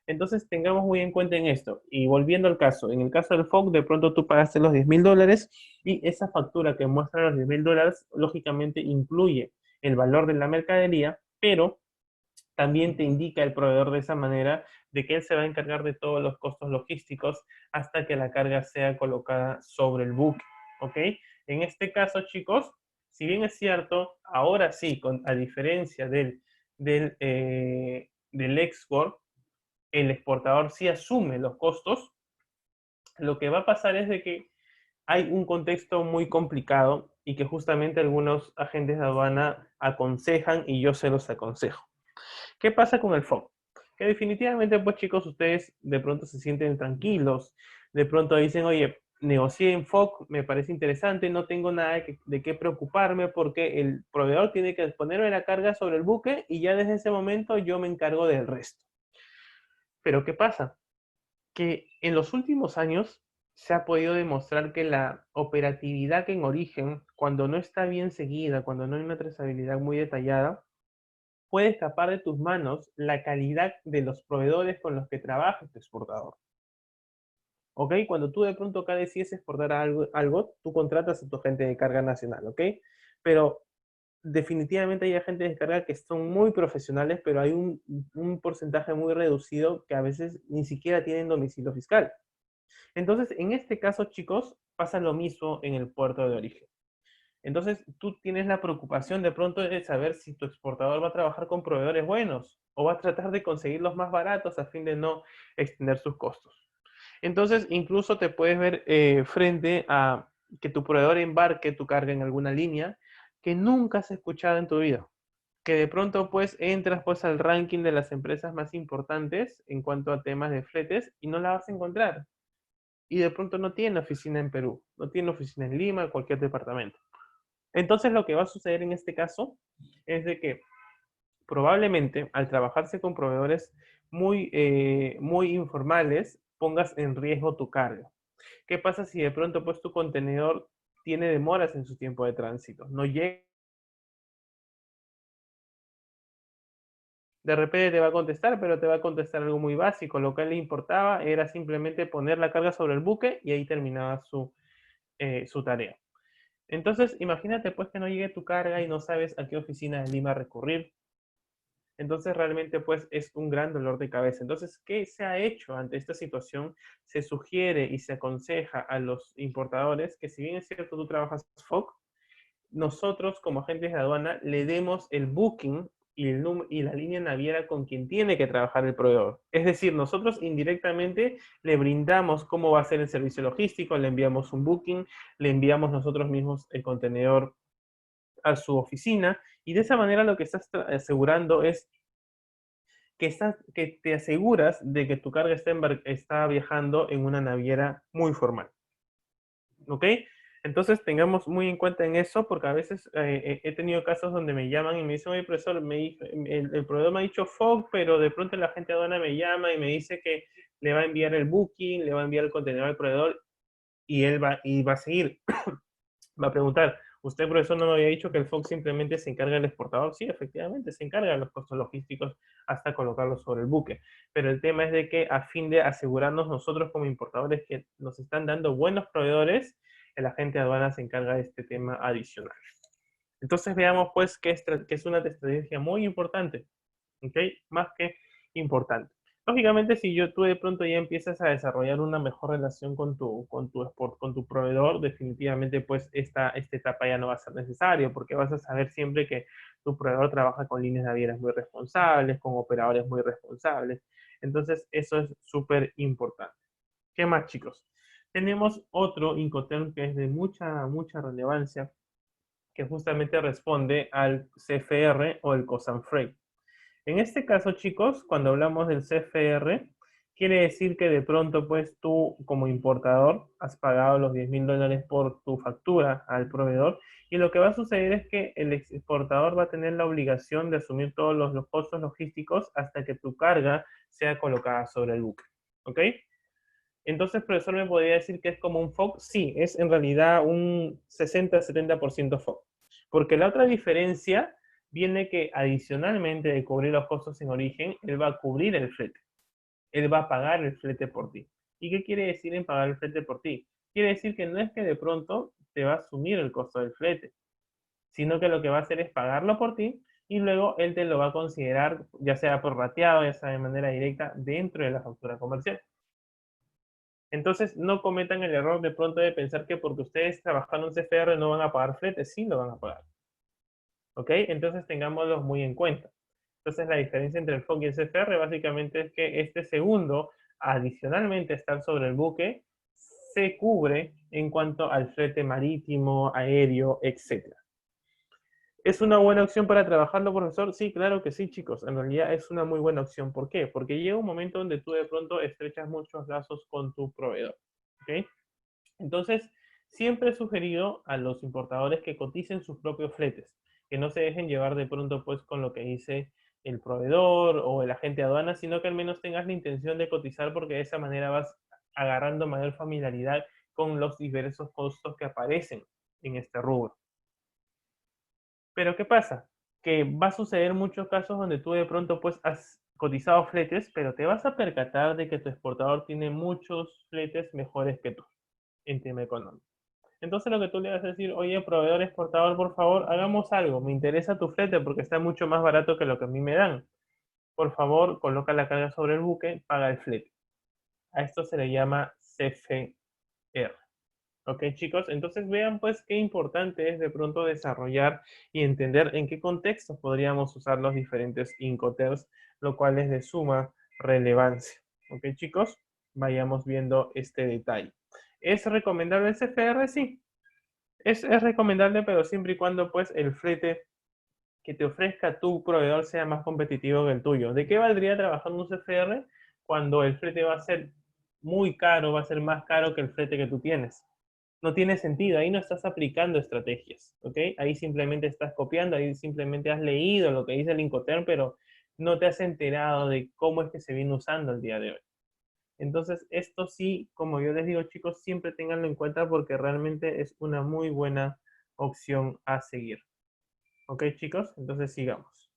Entonces, tengamos muy en cuenta en esto. Y volviendo al caso, en el caso del FOC, de pronto tú pagaste los $10,000 y esa factura que muestra los $10,000, lógicamente incluye el valor de la mercadería, pero también te indica el proveedor de esa manera de que él se va a encargar de todos los costos logísticos hasta que la carga sea colocada sobre el buque, ¿ok? En este caso, chicos, si bien es cierto, ahora sí, a diferencia del export, el exportador sí asume los costos, lo que va a pasar es de que hay un contexto muy complicado y que justamente algunos agentes de aduana aconsejan y yo se los aconsejo. ¿Qué pasa con el FOC? Que definitivamente, pues chicos, ustedes de pronto se sienten tranquilos, de pronto dicen, oye, negocié en FOC, me parece interesante, no tengo nada de qué preocuparme porque el proveedor tiene que ponerme la carga sobre el buque y ya desde ese momento yo me encargo del resto. Pero ¿qué pasa? Que en los últimos años se ha podido demostrar que la operatividad que en origen, cuando no está bien seguida, cuando no hay una trazabilidad muy detallada, puede escapar de tus manos la calidad de los proveedores con los que trabaja tu exportador. ¿Ok? Cuando tú de pronto acá decides exportar algo, tú contratas a tu agente de carga nacional, ¿ok? Pero definitivamente hay agentes de carga que son muy profesionales, pero hay un porcentaje muy reducido que a veces ni siquiera tienen domicilio fiscal. Entonces, en este caso, chicos, pasa lo mismo en el puerto de origen. Entonces, tú tienes la preocupación de pronto de saber si tu exportador va a trabajar con proveedores buenos o va a tratar de conseguir los más baratos a fin de no extender sus costos. Entonces, incluso te puedes ver frente a que tu proveedor embarque tu carga en alguna línea que nunca has escuchado en tu vida. Que de pronto pues entras pues al ranking de las empresas más importantes en cuanto a temas de fletes y no la vas a encontrar. Y de pronto no tiene oficina en Perú, no tiene oficina en Lima, cualquier departamento. Entonces lo que va a suceder en este caso es de que probablemente al trabajarse con proveedores muy informales, pongas en riesgo tu carga. ¿Qué pasa si de pronto pues tu contenedor tiene demoras en su tiempo de tránsito? No llega. De repente te va a contestar, pero te va a contestar algo muy básico. Lo que a él le importaba era simplemente poner la carga sobre el buque y ahí terminaba su tarea. Entonces, imagínate pues que no llegue tu carga y no sabes a qué oficina de Lima recurrir. Entonces, realmente pues es un gran dolor de cabeza. Entonces, ¿qué se ha hecho ante esta situación? Se sugiere y se aconseja a los importadores que, si bien es cierto tú trabajas FOC, nosotros como agentes de aduana le demos el booking y la línea naviera con quien tiene que trabajar el proveedor. Es decir, nosotros indirectamente le brindamos cómo va a ser el servicio logístico, le enviamos un booking, le enviamos nosotros mismos el contenedor a su oficina, y de esa manera lo que estás asegurando es que te aseguras de que tu carga está viajando en una naviera muy formal. ¿Ok? Entonces tengamos muy en cuenta en eso, porque a veces he tenido casos donde me llaman y me dicen, oye, profesor, el proveedor me ha dicho FOG, pero de pronto la gente de aduana me llama y me dice que le va a enviar el booking, le va a enviar el contenedor al proveedor, y él va a seguir. Va a preguntar, ¿usted, profesor, no me había dicho que el FOG simplemente se encarga del exportador? Sí, efectivamente, se encarga de los costos logísticos hasta colocarlos sobre el buque. Pero el tema es de que, a fin de asegurarnos nosotros como importadores que nos están dando buenos proveedores, el agente de aduana se encarga de este tema adicional. Entonces veamos pues que es una estrategia muy importante, ¿ok? Más que importante. Lógicamente, si tú de pronto ya empiezas a desarrollar una mejor relación con tu proveedor, definitivamente pues esta etapa ya no va a ser necesario, porque vas a saber siempre que tu proveedor trabaja con líneas navieras muy responsables, con operadores muy responsables. Entonces, eso es súper importante. ¿Qué más, chicos? Tenemos otro Incoterm que es de mucha relevancia, que justamente responde al CFR o el COSAM Freight. En este caso, chicos, cuando hablamos del CFR, quiere decir que de pronto, pues tú como importador has pagado los $10,000 por tu factura al proveedor, y lo que va a suceder es que el exportador va a tener la obligación de asumir todos los costos logísticos hasta que tu carga sea colocada sobre el buque. ¿Ok? Entonces, profesor, ¿me podría decir que es como un FOB? Sí, es en realidad un 60-70% FOB. Porque la otra diferencia viene que, adicionalmente de cubrir los costos en origen, él va a cubrir el flete. Él va a pagar el flete por ti. ¿Y qué quiere decir en pagar el flete por ti? Quiere decir que no es que de pronto te va a asumir el costo del flete, sino que lo que va a hacer es pagarlo por ti, y luego él te lo va a considerar, ya sea por rateado, ya sea de manera directa, dentro de la factura comercial. Entonces, no cometan el error de pronto de pensar que porque ustedes trabajan en CFR no van a pagar flete. Sí lo van a pagar. ¿Ok? Entonces, tengámoslo muy en cuenta. Entonces, la diferencia entre el FOC y el CFR básicamente es que este segundo, adicionalmente a estar sobre el buque, se cubre en cuanto al flete marítimo, aéreo, etc. ¿Es una buena opción para trabajarlo, profesor? Sí, claro que sí, chicos. En realidad es una muy buena opción. ¿Por qué? Porque llega un momento donde tú de pronto estrechas muchos lazos con tu proveedor. ¿Ok? Entonces, siempre he sugerido a los importadores que coticen sus propios fletes, que no se dejen llevar de pronto pues con lo que dice el proveedor o el agente de aduana, sino que al menos tengas la intención de cotizar, porque de esa manera vas agarrando mayor familiaridad con los diversos costos que aparecen en este rubro. Pero ¿qué pasa? Que va a suceder muchos casos donde tú de pronto pues has cotizado fletes, pero te vas a percatar de que tu exportador tiene muchos fletes mejores que tú en tema económico. Entonces lo que tú le vas a decir, oye, proveedor exportador, por favor, hagamos algo. Me interesa tu flete porque está mucho más barato que lo que a mí me dan. Por favor, coloca la carga sobre el buque, paga el flete. A esto se le llama CFR. ¿Ok, chicos? Entonces vean pues qué importante es de pronto desarrollar y entender en qué contextos podríamos usar los diferentes Incoterms, lo cual es de suma relevancia. ¿Ok, chicos? Vayamos viendo este detalle. ¿Es recomendable el CFR? Sí. Es recomendable, pero siempre y cuando pues el flete que te ofrezca tu proveedor sea más competitivo que el tuyo. ¿De qué valdría trabajar un CFR cuando el flete va a ser muy caro, va a ser más caro que el flete que tú tienes? No tiene sentido, ahí no estás aplicando estrategias, ¿ok? Ahí simplemente estás copiando, ahí simplemente has leído lo que dice el Incoterm, pero no te has enterado de cómo es que se viene usando el día de hoy. Entonces, esto sí, como yo les digo, chicos, siempre tenganlo en cuenta porque realmente es una muy buena opción a seguir. ¿Ok, chicos? Entonces sigamos.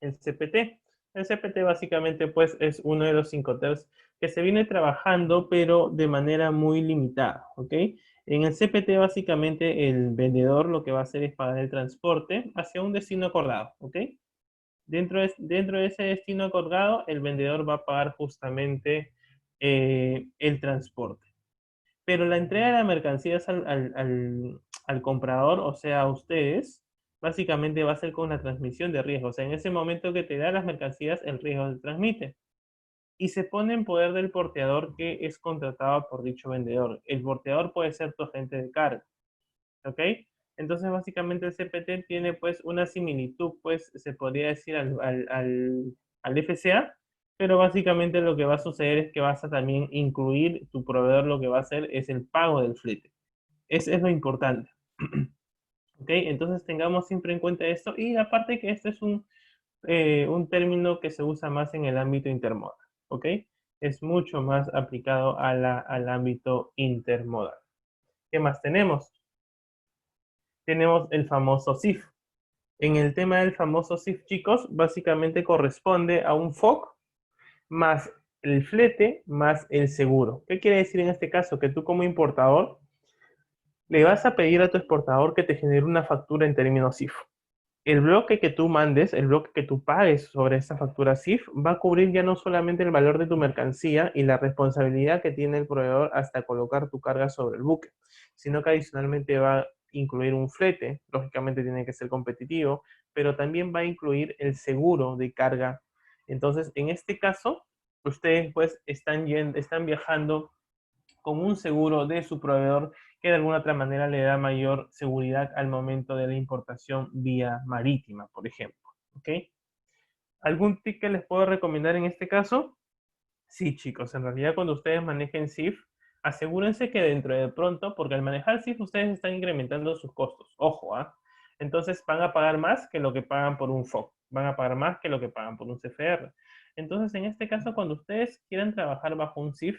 El CPT. El CPT básicamente pues es uno de los Incoterms que se viene trabajando, pero de manera muy limitada, ¿ok? En el CPT básicamente el vendedor lo que va a hacer es pagar el transporte hacia un destino acordado, ¿ok? Dentro de ese destino acordado, el vendedor va a pagar justamente el transporte. Pero la entrega de las mercancías al comprador, o sea, a ustedes, básicamente va a ser con la transmisión de riesgo. O sea, en ese momento que te da las mercancías, el riesgo se transmite. Y se pone en poder del porteador que es contratado por dicho vendedor. El porteador puede ser tu agente de carga. ¿Ok? Entonces, básicamente el CPT tiene pues una similitud, pues se podría decir al FCA, pero básicamente lo que va a suceder es que vas a también incluir, tu proveedor lo que va a hacer es el pago del flete. Es lo importante. ¿Ok? Entonces tengamos siempre en cuenta esto y aparte que este es un término que se usa más en el ámbito intermodal. ¿Ok? Es mucho más aplicado al ámbito intermodal. ¿Qué más tenemos? Tenemos el famoso CIF. En el tema del famoso CIF, chicos, básicamente corresponde a un FOC más el flete más el seguro. ¿Qué quiere decir en este caso? Que tú como importador le vas a pedir a tu exportador que te genere una factura en términos CIF. El bloque que tú mandes, el bloque que tú pagues sobre esa factura CIF, va a cubrir ya no solamente el valor de tu mercancía y la responsabilidad que tiene el proveedor hasta colocar tu carga sobre el buque, sino que adicionalmente va a incluir un flete, lógicamente tiene que ser competitivo, pero también va a incluir el seguro de carga. Entonces, en este caso, ustedes pues están viajando con un seguro de su proveedor que de alguna otra manera le da mayor seguridad al momento de la importación vía marítima, por ejemplo. ¿Ok? ¿Algún tip que les puedo recomendar en este caso? Sí, chicos, en realidad cuando ustedes manejen SIF, asegúrense que dentro de pronto, porque al manejar SIF ustedes están incrementando sus costos. Ojo, ¿ah? Entonces van a pagar más que lo que pagan por un FOC, van a pagar más que lo que pagan por un CFR. Entonces, en este caso, cuando ustedes quieran trabajar bajo un SIF,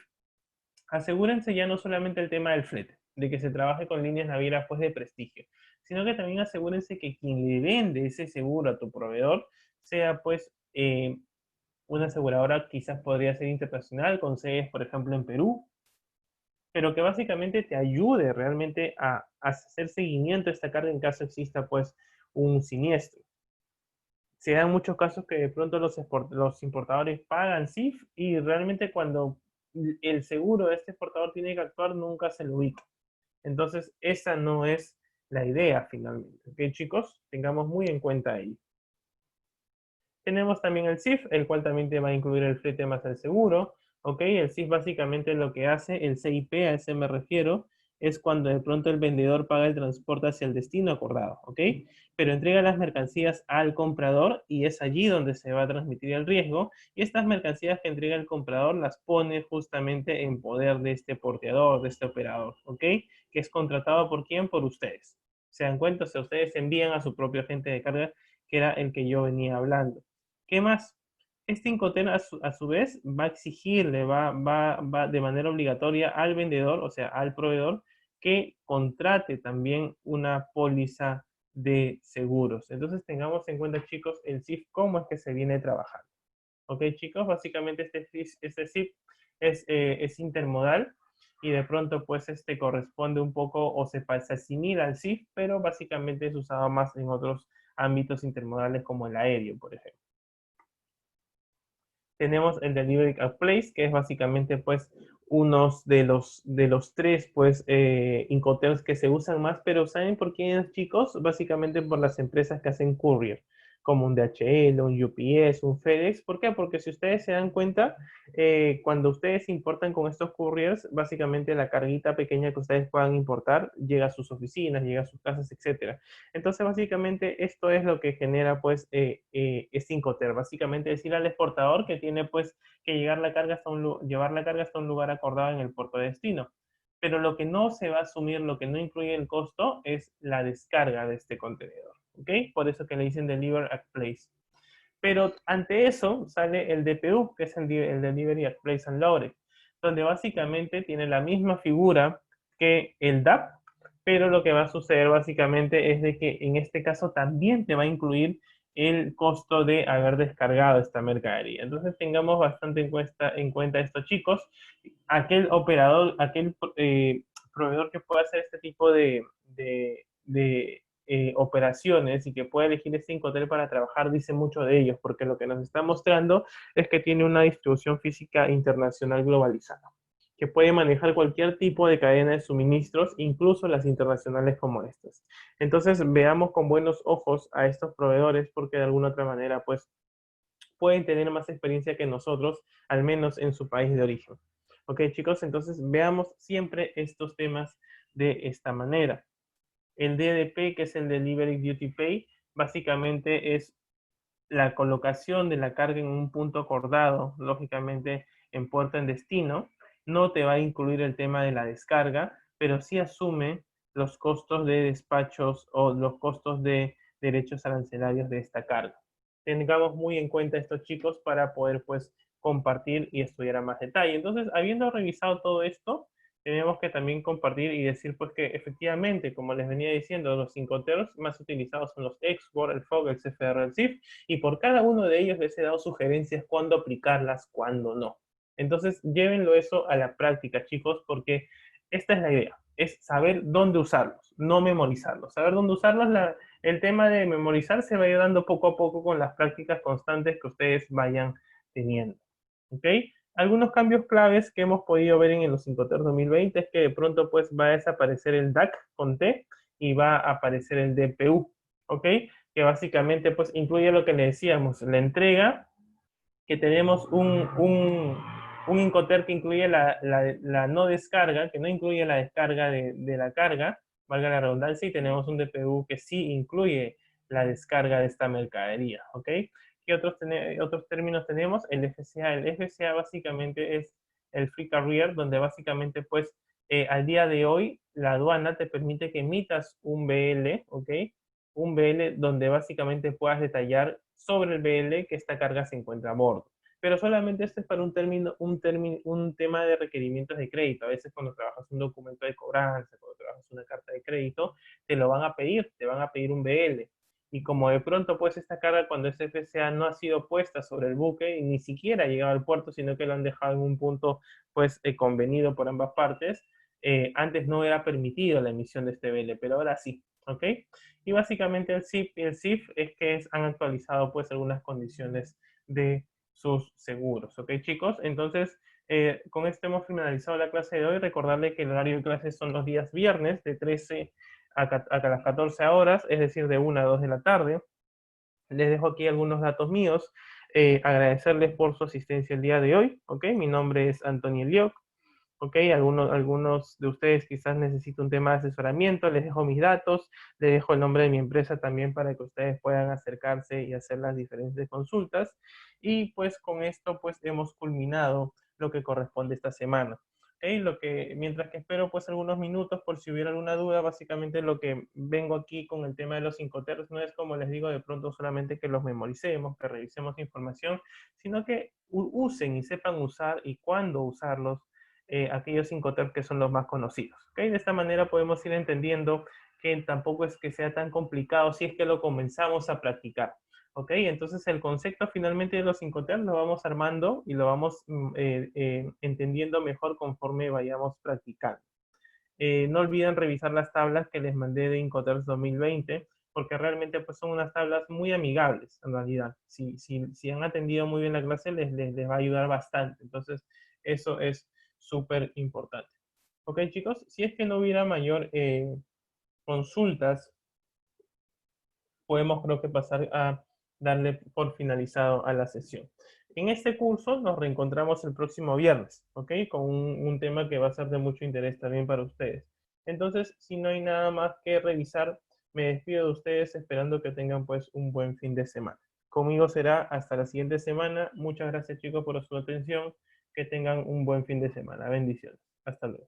asegúrense ya no solamente el tema del flete, de que se trabaje con líneas navieras pues de prestigio, sino que también asegúrense que quien le vende ese seguro a tu proveedor sea pues una aseguradora, quizás podría ser internacional, con sedes por ejemplo en Perú, pero que básicamente te ayude realmente a hacer seguimiento a esta carga en caso exista pues un siniestro. Se dan muchos casos que de pronto los importadores pagan CIF y realmente cuando el seguro de este exportador tiene que actuar nunca se lo ubica. Entonces, esa no es la idea finalmente. ¿Ok, chicos? Tengamos muy en cuenta ahí. Tenemos también el CIF, el cual también te va a incluir el flete más el seguro. ¿Ok? El CIF básicamente lo que hace, el CIP, a ese me refiero, es cuando de pronto el vendedor paga el transporte hacia el destino acordado. ¿Ok? Pero entrega las mercancías al comprador y es allí donde se va a transmitir el riesgo. Y estas mercancías que entrega el comprador las pone justamente en poder de este porteador, de este operador. ¿Ok? Que es contratado por quién? Por ustedes. ¿Se dan cuenta? O sea, ustedes envían a su propio agente de carga, que era el que yo venía hablando. ¿Qué más? Este Incoterm a su vez va a exigirle, va de manera obligatoria al vendedor, o sea, al proveedor, que contrate también una póliza de seguros. Entonces tengamos en cuenta, chicos, el CIF, cómo es que se viene trabajando. ¿Ok, chicos? Básicamente este CIF es intermodal y de pronto pues este corresponde un poco o se asimila al CIF, pero básicamente es usado más en otros ámbitos intermodales como el aéreo, por ejemplo. Tenemos el Delivery at Place, que es básicamente pues unos de los tres pues Incoterms que se usan más, pero ¿saben por quiénes, chicos? Básicamente por las empresas que hacen courier, como un DHL, un UPS, un FedEx. ¿Por qué? Porque si ustedes se dan cuenta, cuando ustedes importan con estos couriers, básicamente la carguita pequeña que ustedes puedan importar llega a sus oficinas, llega a sus casas, etcétera. Entonces, básicamente, esto es lo que genera, pues, este Incoterm. Básicamente, decir al exportador que tiene, pues, que llevar la carga hasta un lugar acordado en el puerto de destino. Pero lo que no se va a asumir, lo que no incluye el costo, es la descarga de este contenedor. ¿Ok? Por eso que le dicen Deliver at Place. Pero ante eso sale el DPU, que es el Delivery at Place and Loaded, donde básicamente tiene la misma figura que el DAP, pero lo que va a suceder básicamente es de que en este caso también te va a incluir el costo de haber descargado esta mercadería. Entonces tengamos bastante en cuenta esto, chicos. Aquel operador, aquel proveedor que pueda hacer este tipo de operaciones y que pueda elegir este Incoterm para trabajar dice mucho de ellos, porque lo que nos está mostrando es que tiene una distribución física internacional globalizada, que puede manejar cualquier tipo de cadena de suministros, incluso las internacionales como estas. Entonces, veamos con buenos ojos a estos proveedores, porque de alguna otra manera, pues, pueden tener más experiencia que nosotros, al menos en su país de origen. Ok, chicos, entonces veamos siempre estos temas de esta manera. El DDP, que es el Delivery Duty Pay, básicamente es la colocación de la carga en un punto acordado, lógicamente en puerta en destino. No te va a incluir el tema de la descarga, pero sí asume los costos de despachos o los costos de derechos arancelarios de esta carga. Tengamos muy en cuenta estos, chicos, para poder pues compartir y estudiar a más detalle. Entonces, habiendo revisado todo esto, tenemos que también compartir y decir pues que efectivamente, como les venía diciendo, los Incoterms más utilizados son los Export, el FOG, el CFR, el CIF, y por cada uno de ellos les he dado sugerencias cuándo aplicarlas, cuándo no. Entonces, llévenlo eso a la práctica, chicos, porque esta es la idea, es saber dónde usarlos, no memorizarlos. Saber dónde usarlos, el tema de memorizar se va a ir dando poco a poco con las prácticas constantes que ustedes vayan teniendo. ¿Ok? Algunos cambios claves que hemos podido ver en los Incoterms 2020 es que de pronto pues va a desaparecer el DAC con T y va a aparecer el DPU, ¿ok? Que básicamente pues incluye lo que le decíamos, la entrega, que tenemos un Incoterm que incluye la no descarga, que no incluye la descarga de la carga, valga la redundancia, y tenemos un DPU que sí incluye la descarga de esta mercadería, ¿ok? ¿Qué otros términos tenemos? El FCA. El FCA básicamente es el Free Carrier, donde básicamente pues al día de hoy la aduana te permite que emitas un BL, ¿ok? Un BL donde básicamente puedas detallar sobre el BL que esta carga se encuentra a bordo. Pero solamente esto es para un tema de requerimientos de crédito. A veces cuando trabajas un documento de cobranza, cuando trabajas una carta de crédito, te lo van a pedir, te van a pedir un BL. Y como de pronto pues esta carga cuando es FCA no ha sido puesta sobre el buque y ni siquiera ha llegado al puerto, sino que lo han dejado en un punto pues convenido por ambas partes, antes no era permitido la emisión de este BL, pero ahora sí, ¿ok? Y básicamente el CIF es que han actualizado pues algunas condiciones de sus seguros, ¿ok, chicos? Entonces, con esto hemos finalizado la clase de hoy. Recordarle que el horario de clases son los días viernes de 13 a las 14 horas, es decir, de 1 a 2 de la tarde. Les dejo aquí algunos datos míos. Agradecerles por su asistencia el día de hoy, ¿ok? Mi nombre es Antonio Lioc. ¿Ok? Algunos de ustedes quizás necesiten un tema de asesoramiento, les dejo mis datos, les dejo el nombre de mi empresa también para que ustedes puedan acercarse y hacer las diferentes consultas. Y pues con esto pues hemos culminado lo que corresponde esta semana. ¿Ok? Mientras que espero pues algunos minutos por si hubiera alguna duda, básicamente lo que vengo aquí con el tema de los Incoterms no es, como les digo, de pronto solamente que los memoricemos, que revisemos información, sino que usen y sepan usar y cuándo usarlos aquellos Incoterms que son los más conocidos. ¿Okay? De esta manera podemos ir entendiendo que tampoco es que sea tan complicado si es que lo comenzamos a practicar. ¿Ok? Entonces el concepto finalmente de los Incoterms lo vamos armando y lo vamos entendiendo mejor conforme vayamos practicando. No olviden revisar las tablas que les mandé de Incoterms 2020, porque realmente pues, son unas tablas muy amigables, en realidad. Si han atendido muy bien la clase, les va a ayudar bastante. Entonces, eso es súper importante. Ok, chicos, si es que no hubiera mayor consultas, podemos creo que pasar a darle por finalizado a la sesión. En este curso nos reencontramos el próximo viernes, ¿ok? Con un tema que va a ser de mucho interés también para ustedes. Entonces, si no hay nada más que revisar, me despido de ustedes esperando que tengan pues un buen fin de semana. Conmigo será hasta la siguiente semana. Muchas gracias, chicos, por su atención. Que tengan un buen fin de semana. Bendiciones. Hasta luego.